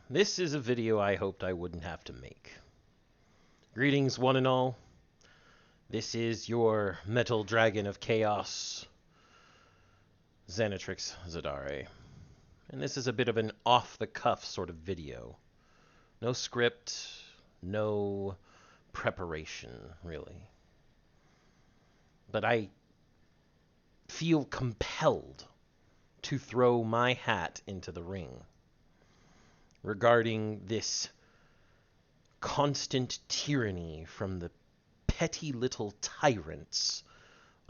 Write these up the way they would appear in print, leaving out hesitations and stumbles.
This is a video I hoped I wouldn't have to make. Greetings, one and all. This is your metal dragon of chaos, Xanatrix Zadare. And this is a bit of an off-the-cuff sort of video. No script, no preparation, really. But I feel compelled to throw my hat into the ring regarding this constant tyranny from the petty little tyrants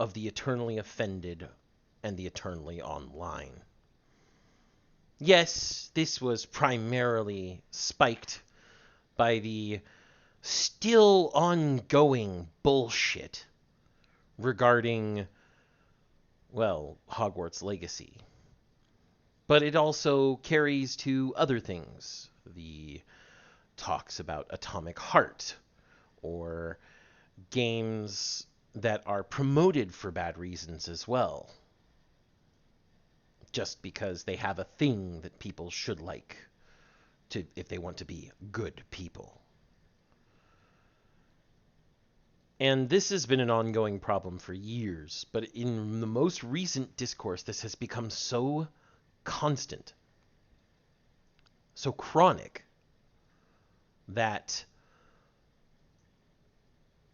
of the eternally offended and the eternally online. Yes, this was primarily spiked by the still ongoing bullshit regarding, well, Hogwarts Legacy. But it also carries to other things. The talks about Atomic Heart, or games that are promoted for bad reasons as well. Just because they have a thing that people should like to, if they want to be good people. And this has been an ongoing problem for years, but in the most recent discourse, this has become so constant, so chronic, that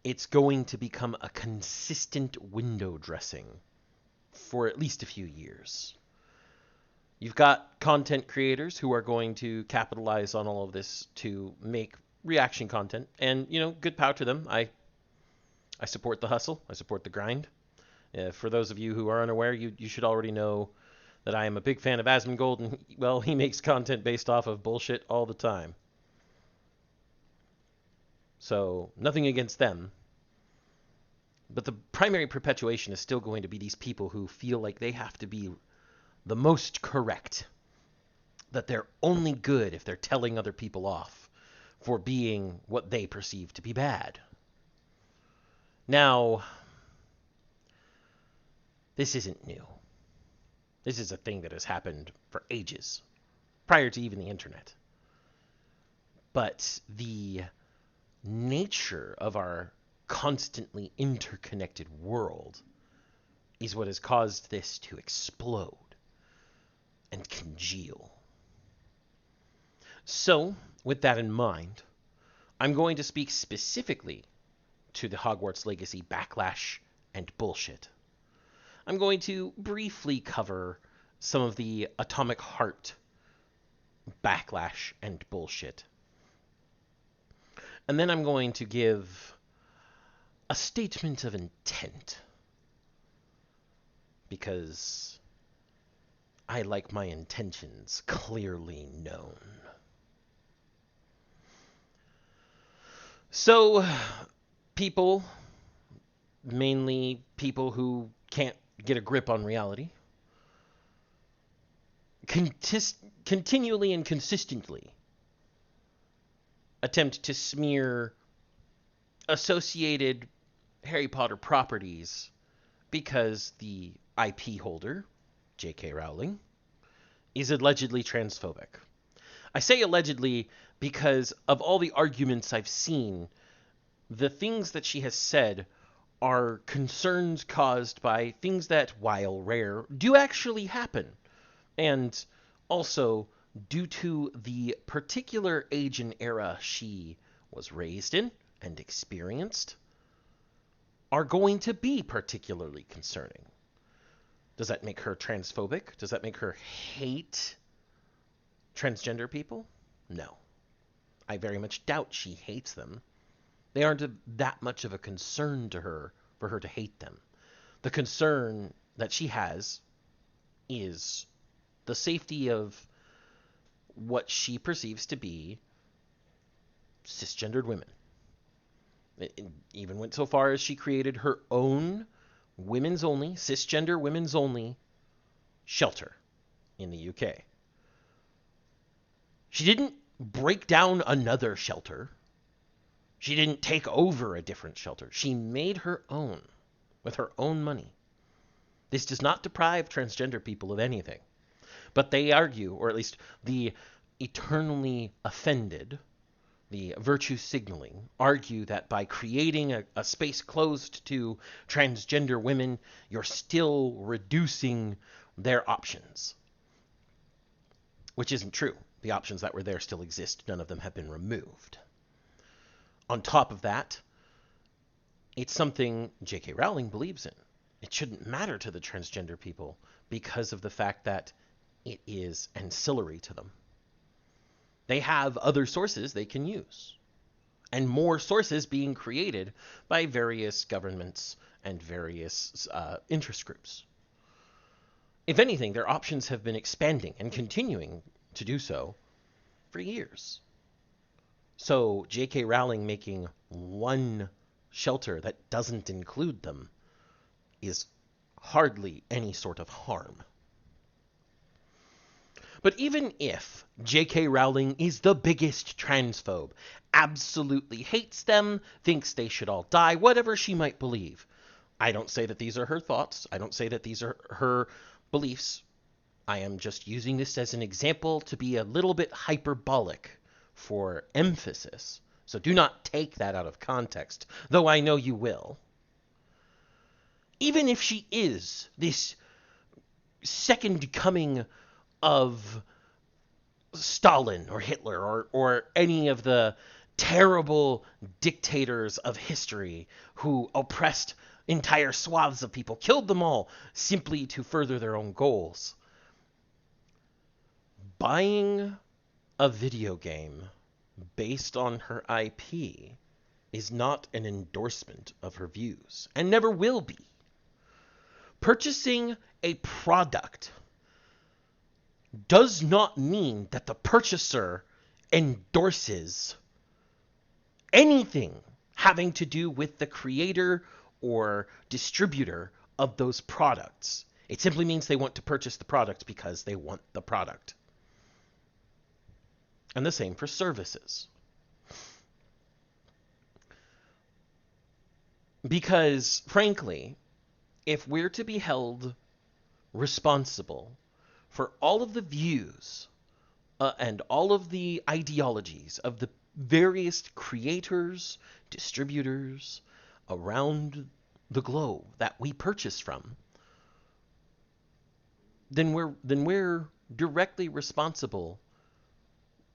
it's going to become a consistent window dressing for at least a few years. You've got content creators who are going to capitalize on all of this to make reaction content, and, you know, good power to them. I support the hustle. I support the grind. For those of you who are unaware, you should already know that I am a big fan of Asmongold, and, well, he makes content based off of bullshit all the time. So, nothing against them. But the primary perpetuation is still going to be these people who feel like they have to be the most correct. That they're only good if they're telling other people off for being what they perceive to be bad. Now, this isn't new. This is a thing that has happened for ages, prior to even the internet. But the nature of our constantly interconnected world is what has caused this to explode and congeal. So, with that in mind, I'm going to speak specifically to the Hogwarts Legacy backlash and bullshit. I'm going to briefly cover some of the Atomic Heart backlash and bullshit. And then I'm going to give a statement of intent, because I like my intentions clearly known. So, people, mainly people who can't get a grip on reality, continually and consistently attempt to smear associated Harry Potter properties because the IP holder, J.K. Rowling, is allegedly transphobic. I say allegedly because of all the arguments I've seen, the things that she has said are concerns caused by things that, while rare, do actually happen. And also, due to the particular age and era she was raised in and experienced, are going to be particularly concerning. Does that make her transphobic? Does that make her hate transgender people? No. I very much doubt she hates them. They aren't that much of a concern to her for her to hate them. The concern that she has is the safety of what she perceives to be cisgendered women. It even went so far as she created her own women's only, cisgender women's only shelter in the UK. She didn't break down another shelter. She didn't take over a different shelter. She made her own with her own money. This does not deprive transgender people of anything. But they argue, or at least the eternally offended, the virtue signaling, argue that by creating a space closed to transgender women, you're still reducing their options. Which isn't true. The options that were there still exist. None of them have been removed. On top of that, it's something J.K. Rowling believes in. It shouldn't matter to the transgender people because of the fact that it is ancillary to them. They have other sources they can use, and more sources being created by various governments and various interest groups. If anything, their options have been expanding and continuing to do so for years. So J.K. Rowling making one shelter that doesn't include them is hardly any sort of harm. But even if J.K. Rowling is the biggest transphobe, absolutely hates them, thinks they should all die, whatever she might believe, I don't say that these are her thoughts. I don't say that these are her beliefs. I am just using this as an example to be a little bit hyperbolic for emphasis. So do not take that out of context, though I know you will. Even if she is this second coming of Stalin or Hitler or any of the terrible dictators of history who oppressed entire swaths of people, killed them all simply to further their own goals. Buying a video game based on her IP is not an endorsement of her views, and never will be. Purchasing a product does not mean that the purchaser endorses anything having to do with the creator or distributor of those products. It simply means they want to purchase the product because they want the product. And the same for services. Because, frankly, if we're to be held responsible for all of the views and all of the ideologies of the various creators, distributors around the globe that we purchase from, then we're directly responsible,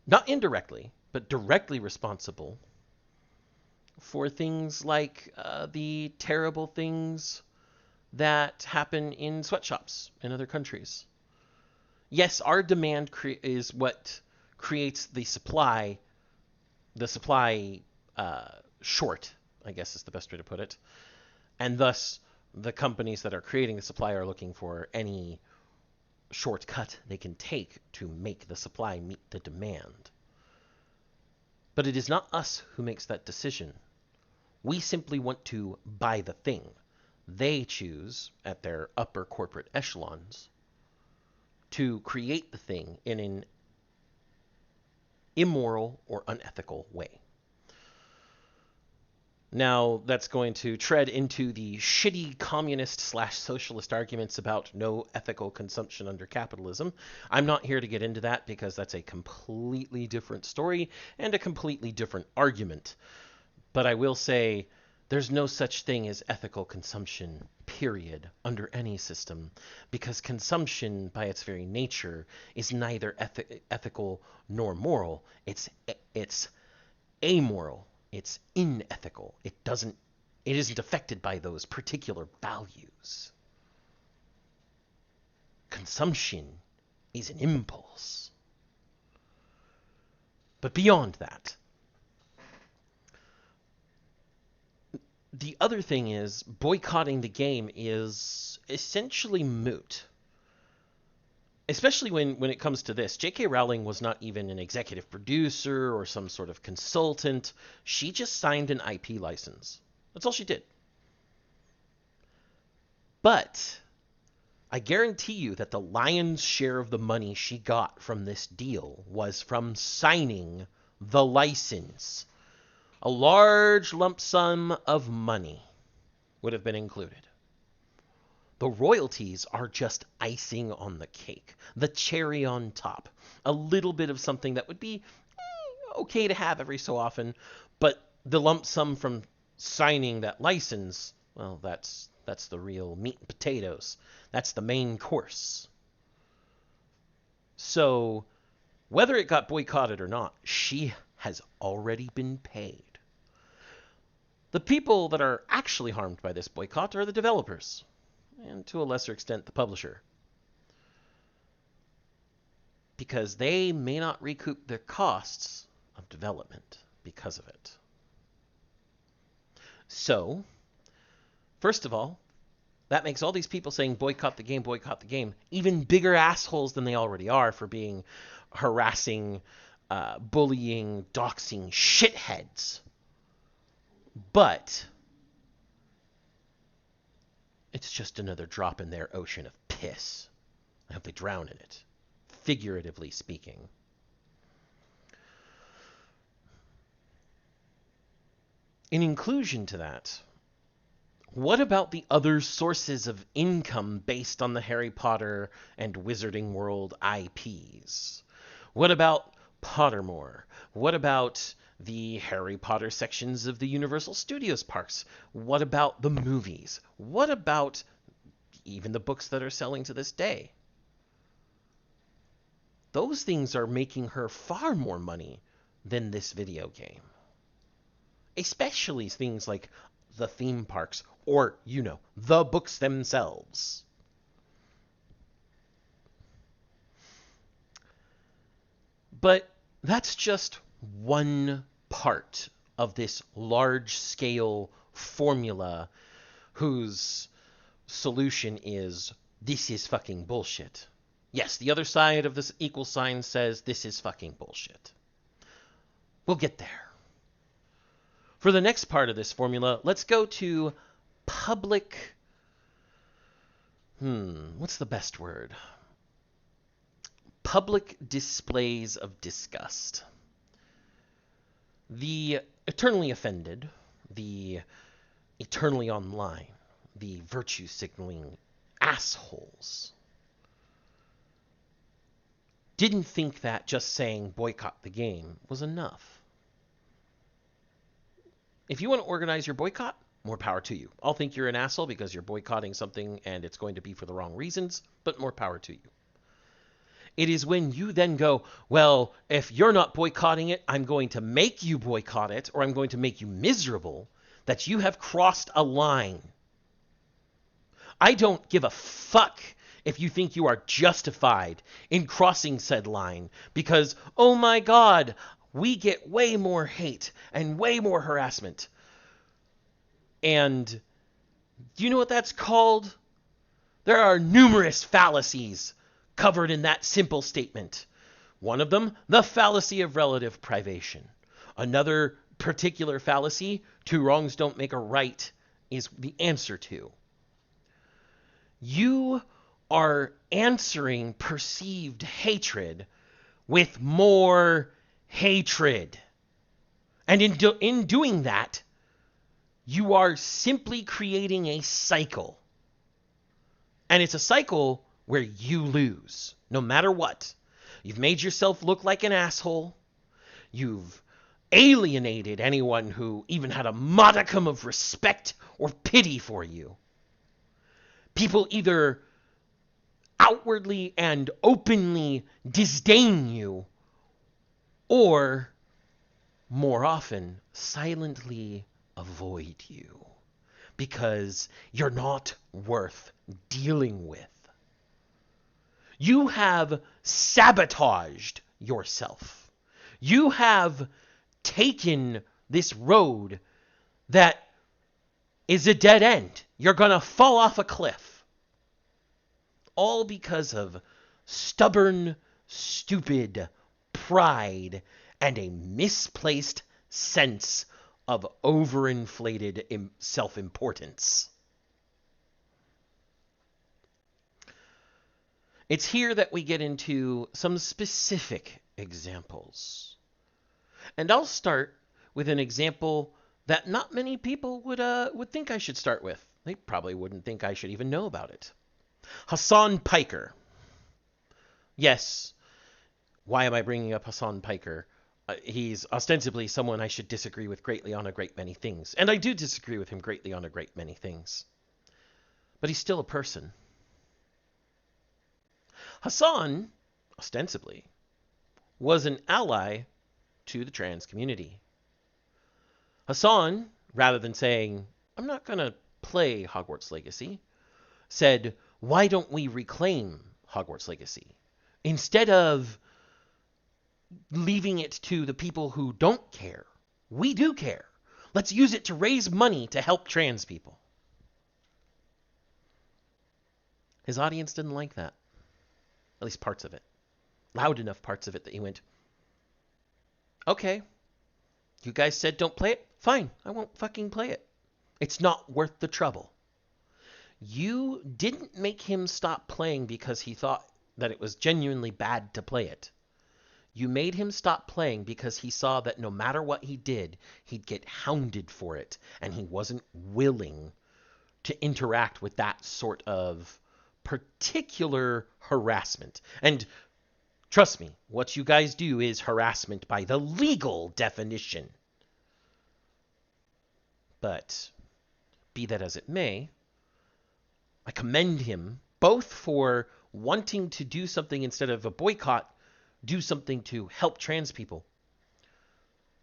not indirectly, but directly responsible for things like the terrible things that happen in sweatshops in other countries. Yes, our demand is what creates the supply short, I guess is the best way to put it. And thus, the companies that are creating the supply are looking for any shortcut they can take to make the supply meet the demand. But it is not us who makes that decision. We simply want to buy the thing. They choose, at their upper corporate echelons, to create the thing in an immoral or unethical way. Now, that's going to tread into the shitty communist/socialist arguments about no ethical consumption under capitalism. I'm not here to get into that because that's a completely different story and a completely different argument. But I will say there's no such thing as ethical consumption, period, under any system, because consumption, by its very nature, is neither ethical nor moral. It's amoral. It's unethical. It isn't affected by those particular values. Consumption is an impulse. But beyond that, the other thing is boycotting the game is essentially moot. Especially when it comes to this. J.K. Rowling was not even an executive producer or some sort of consultant. She just signed an IP license. That's all she did. But I guarantee you that the lion's share of the money she got from this deal was from signing the license. A large lump sum of money would have been included. The royalties are just icing on the cake, the cherry on top. A little bit of something that would be okay to have every so often, but the lump sum from signing that license, well, that's the real meat and potatoes. That's the main course. So, whether it got boycotted or not, she has already been paid. The people that are actually harmed by this boycott are the developers, and to a lesser extent, the publisher. Because they may not recoup their costs of development because of it. So, first of all, that makes all these people saying boycott the game, even bigger assholes than they already are for being harassing, bullying, doxing shitheads. But it's just another drop in their ocean of piss. I hope they drown in it, figuratively speaking. In inclusion to that, what about the other sources of income based on the Harry Potter and Wizarding World IPs? What about Pottermore? What about the Harry Potter sections of the Universal Studios parks? What about the movies? What about even the books that are selling to this day? Those things are making her far more money than this video game. Especially things like the theme parks or, the books themselves. But that's just one part of this large-scale formula whose solution is, this is fucking bullshit. Yes, the other side of this equal sign says, this is fucking bullshit. We'll get there. For the next part of this formula, let's go to public... what's the best word? Public displays of disgust. The eternally offended, the eternally online, the virtue signaling assholes didn't think that just saying boycott the game was enough. If you want to organize your boycott, more power to you. I'll think you're an asshole because you're boycotting something and it's going to be for the wrong reasons, but more power to you. It is when you then go, well, if you're not boycotting it, I'm going to make you boycott it, or I'm going to make you miserable, that you have crossed a line. I don't give a fuck if you think you are justified in crossing said line, because, oh my God, we get way more hate and way more harassment. And do you know what that's called? There are numerous fallacies covered in that simple statement. One of them, the fallacy of relative privation. Another particular fallacy, two wrongs don't make a right, is the answer to. You are answering perceived hatred with more hatred. And in doing that, you are simply creating a cycle. And it's a cycle where you lose, no matter what. You've made yourself look like an asshole. You've alienated anyone who even had a modicum of respect or pity for you. People either outwardly and openly disdain you, or more often silently avoid you because you're not worth dealing with. You have sabotaged yourself. You have taken this road that is a dead end. You're going to fall off a cliff. All because of stubborn, stupid pride and a misplaced sense of overinflated self-importance. It's here that we get into some specific examples. And I'll start with an example that not many people would think I should start with. They probably wouldn't think I should even know about it. Hassan Piker. Yes. Why am I bringing up Hassan Piker? He's ostensibly someone I should disagree with greatly on a great many things. And I do disagree with him greatly on a great many things. But he's still a person. Hassan, ostensibly, was an ally to the trans community. Hassan, rather than saying, I'm not going to play Hogwarts Legacy, said, why don't we reclaim Hogwarts Legacy? Instead of leaving it to the people who don't care, we do care. Let's use it to raise money to help trans people. His audience didn't like that. At least parts of it. Loud enough parts of it that he went, okay, you guys said don't play it? Fine, I won't fucking play it. It's not worth the trouble. You didn't make him stop playing because he thought that it was genuinely bad to play it. You made him stop playing because he saw that no matter what he did, he'd get hounded for it, and he wasn't willing to interact with that sort of particular harassment. And trust me, what you guys do is harassment by the legal definition. But be that as it may, I commend him both for wanting to do something instead of a boycott, do something to help trans people.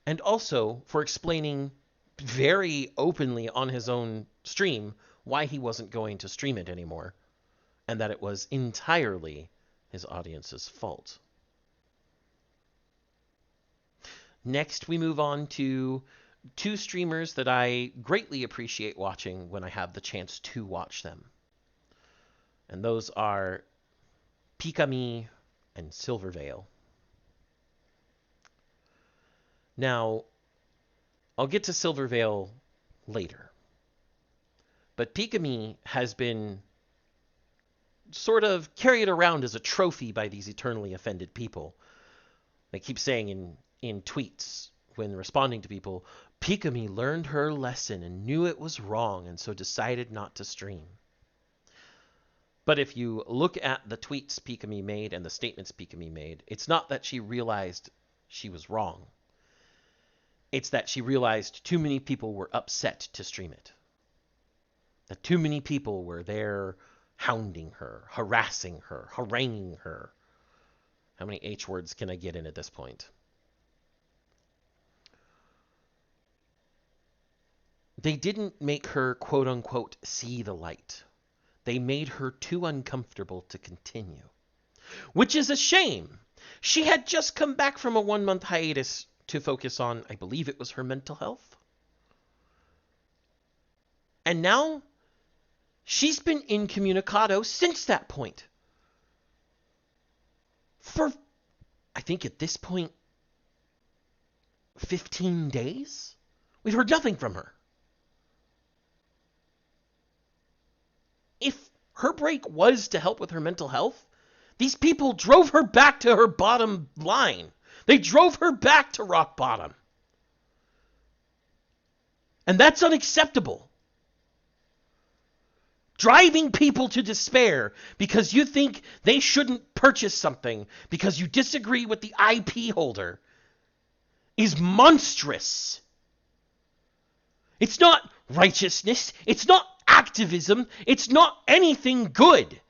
And also for explaining very openly on his own stream why he wasn't going to stream it anymore. And that it was entirely his audience's fault. Next, we move on to two streamers that I greatly appreciate watching when I have the chance to watch them. And those are Pikami and Silverveil. Now, I'll get to Silverveil later. But Pikami has been sort of carried around as a trophy by these eternally offended people. They keep saying in tweets when responding to people, Pikami learned her lesson and knew it was wrong and so decided not to stream. But if you look at the tweets Pikami made and the statements Pikami made, it's not that she realized she was wrong. It's that she realized too many people were upset to stream it. That too many people were there hounding her, harassing her, haranguing her. How many H words can I get in at this point? They didn't make her, quote unquote, see the light. They made her too uncomfortable to continue. Which is a shame. She had just come back from a 1-month hiatus to focus on, I believe it was her mental health. And now she's been incommunicado since that point. For, I think at this point, 15 days? We've heard nothing from her. If her break was to help with her mental health, these people drove her back to her bottom line. They drove her back to rock bottom. And that's unacceptable. Driving people to despair because you think they shouldn't purchase something because you disagree with the IP holder is monstrous. It's not righteousness. It's not activism. It's not anything good.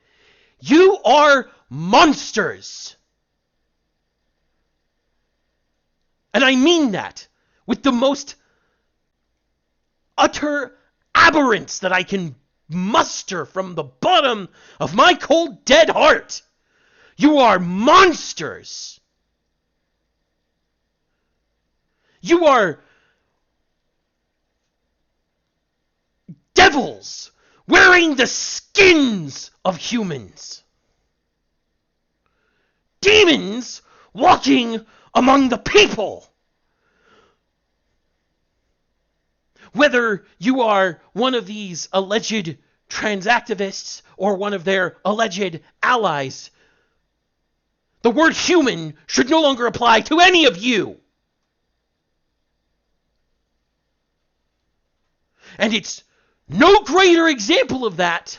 You are monsters. And I mean that with the most utter aberrance that I can muster from the bottom of my cold, dead heart. You are monsters. You are devils wearing the skins of humans. Demons walking among the people. Whether you are one of these alleged trans activists or one of their alleged allies, the word human should no longer apply to any of you. And it's No greater example of that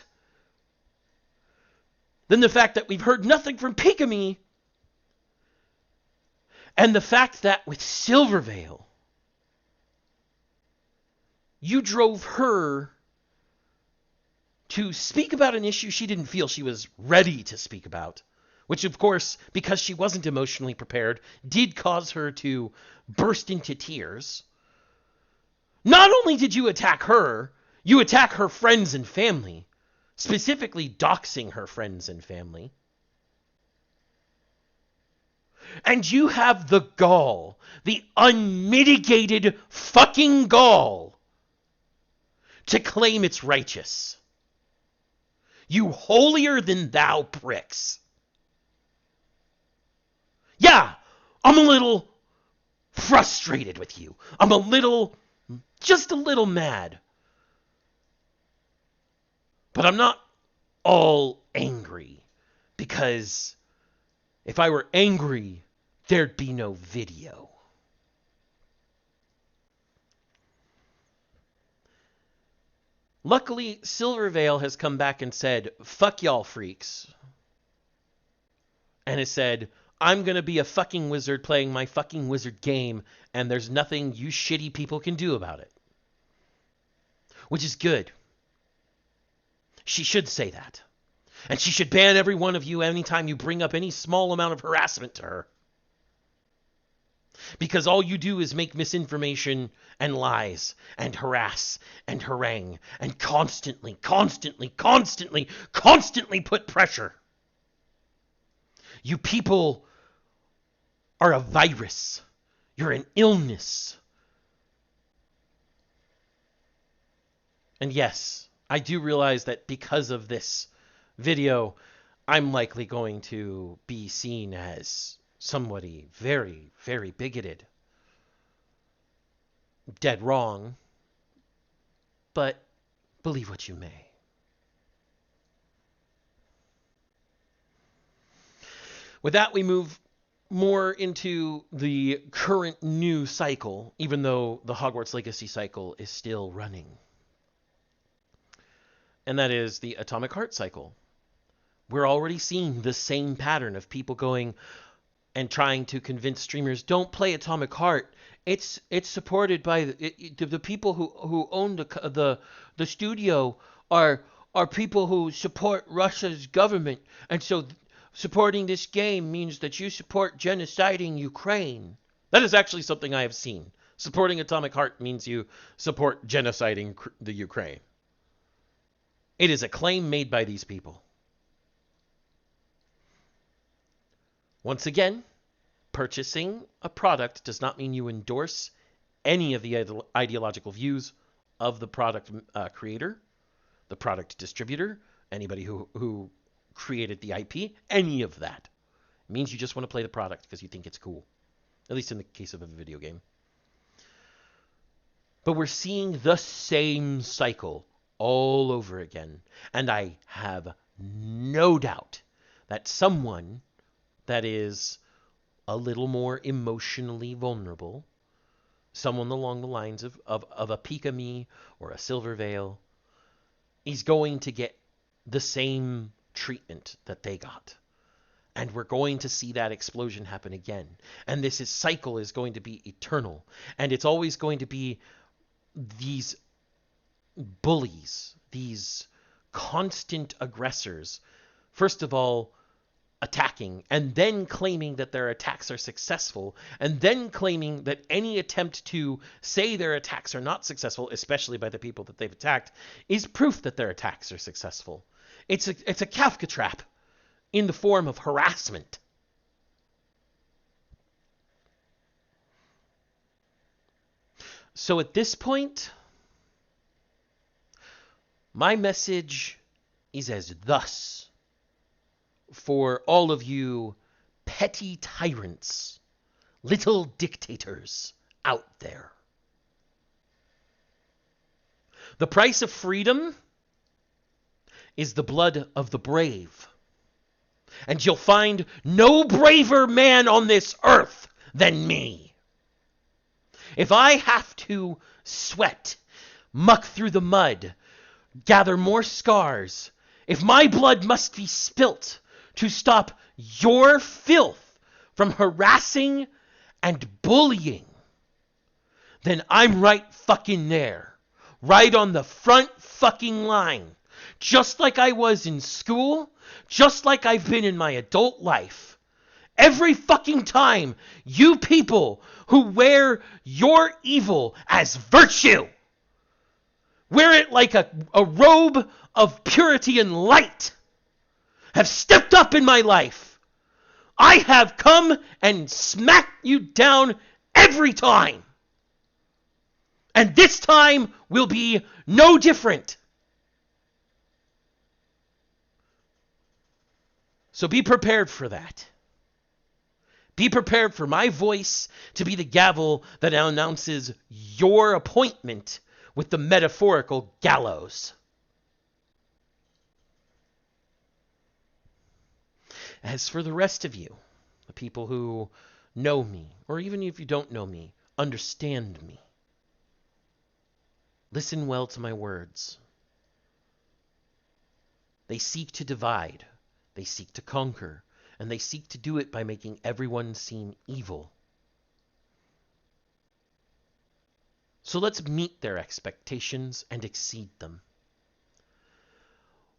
than the fact that we've heard nothing from Pigamy, and the fact that with Silverveil, you drove her to speak about an issue she didn't feel she was ready to speak about, which, of course, because she wasn't emotionally prepared, did cause her to burst into tears. Not only did you attack her, you attack her friends and family, specifically doxing her friends and family. And you have the gall, the unmitigated fucking gall, to claim it's righteous. You holier-than-thou pricks. Yeah, I'm a little frustrated with you. I'm just a little mad. But I'm not all angry, because if I were angry, there'd be no video. Luckily, Silverveil has come back and said, fuck y'all freaks. And has said, I'm going to be a fucking wizard playing my fucking wizard game, and there's nothing you shitty people can do about it. Which is good. She should say that. And she should ban every one of you anytime you bring up any small amount of harassment to her. Because all you do is make misinformation and lies and harass and harangue and constantly put pressure. You people are a virus. You're an illness. And yes, I do realize that because of this video, I'm likely going to be seen as somebody very, very bigoted. Dead wrong. But believe what you may. With that, we move more into the current new cycle, even though the Hogwarts Legacy cycle is still running. And that is the Atomic Heart cycle. We're already seeing the same pattern of people going and trying to convince streamers, don't play Atomic Heart. It's supported by the people who own the studio are people who support Russia's government, and so supporting this game means that you support genociding Ukraine. That is actually something I have seen. Supporting Atomic Heart means you support genociding the Ukraine. It is a claim made by these people. Once again, purchasing a product does not mean you endorse any of the ideological views of the product creator, the product distributor, anybody who created the IP, any of that. It means you just want to play the product because you think it's cool, at least in the case of a video game. But we're seeing the same cycle all over again, and I have no doubt that someone that is a little more emotionally vulnerable, someone along the lines of a Pigamy or a Silverveil, is going to get the same treatment that they got. And we're going to see that explosion happen again. And this cycle is going to be eternal. And it's always going to be these bullies, these constant aggressors, first of all, attacking, and then claiming that their attacks are successful, and then claiming that any attempt to say their attacks are not successful, especially by the people that they've attacked, is proof that their attacks are successful. It's a Kafka trap in the form of harassment. So at this point, my message is as thus. For all of you petty tyrants, little dictators out there. The price of freedom is the blood of the brave. And you'll find no braver man on this earth than me. If I have to sweat, muck through the mud, gather more scars, if my blood must be spilt to stop your filth from harassing and bullying, then I'm right fucking there. Right on the front fucking line. Just like I was in school, just like I've been in my adult life. Every fucking time you people who wear your evil as virtue, wear it like a robe of purity and light, have stepped up in my life, I have come and smacked you down every time. And this time will be no different. So be prepared for that. Be prepared for my voice to be the gavel that announces your appointment with the metaphorical gallows. As for the rest of you, the people who know me, or even if you don't know me, understand me, listen well to my words. They seek to divide, they seek to conquer, and they seek to do it by making everyone seem evil. So let's meet their expectations and exceed them.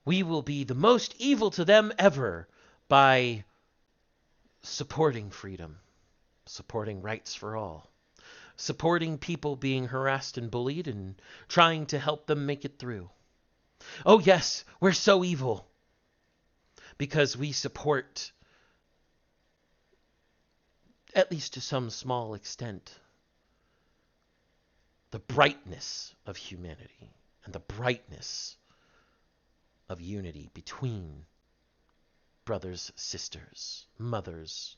We will be the most evil to them ever by supporting freedom, supporting rights for all, supporting people being harassed and bullied and trying to help them make it through. Oh yes, we're so evil because we support, at least to some small extent, the brightness of humanity and the brightness of unity between brothers, sisters, mothers,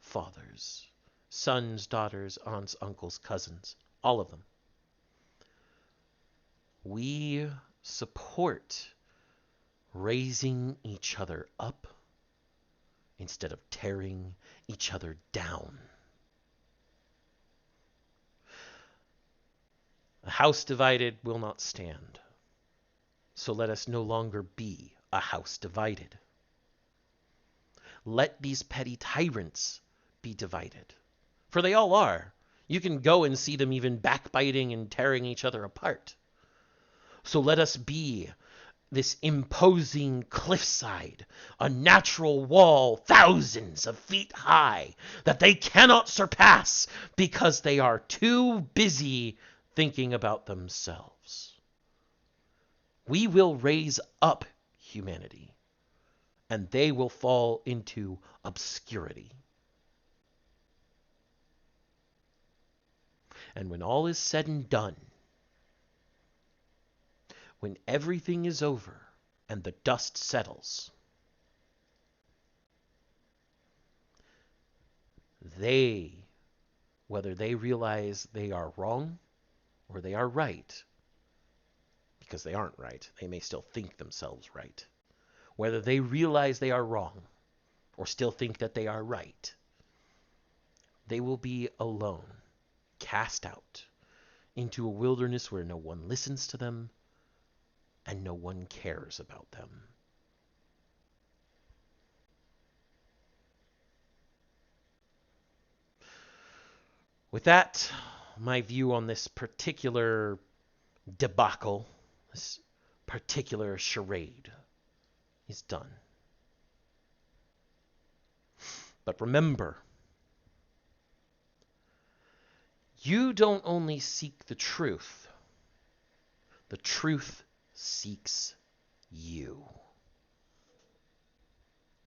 fathers, sons, daughters, aunts, uncles, cousins, all of them. We support raising each other up instead of tearing each other down. A house divided will not stand. So let us no longer be a house divided. Let these petty tyrants be divided. For they all are. You can go and see them even backbiting and tearing each other apart. So let us be this imposing cliffside, a natural wall thousands of feet high that they cannot surpass because they are too busy thinking about themselves. We will raise up humanity, and they will fall into obscurity. And when all is said and done, when everything is over and the dust settles, they, whether they realize they are wrong or they are right, because they aren't right, they may still think themselves right, whether they realize they are wrong or still think that they are right, they will be alone, cast out into a wilderness where no one listens to them and no one cares about them. With that, my view on this particular debacle, this particular charade, is done. But remember, you don't only seek the truth seeks you.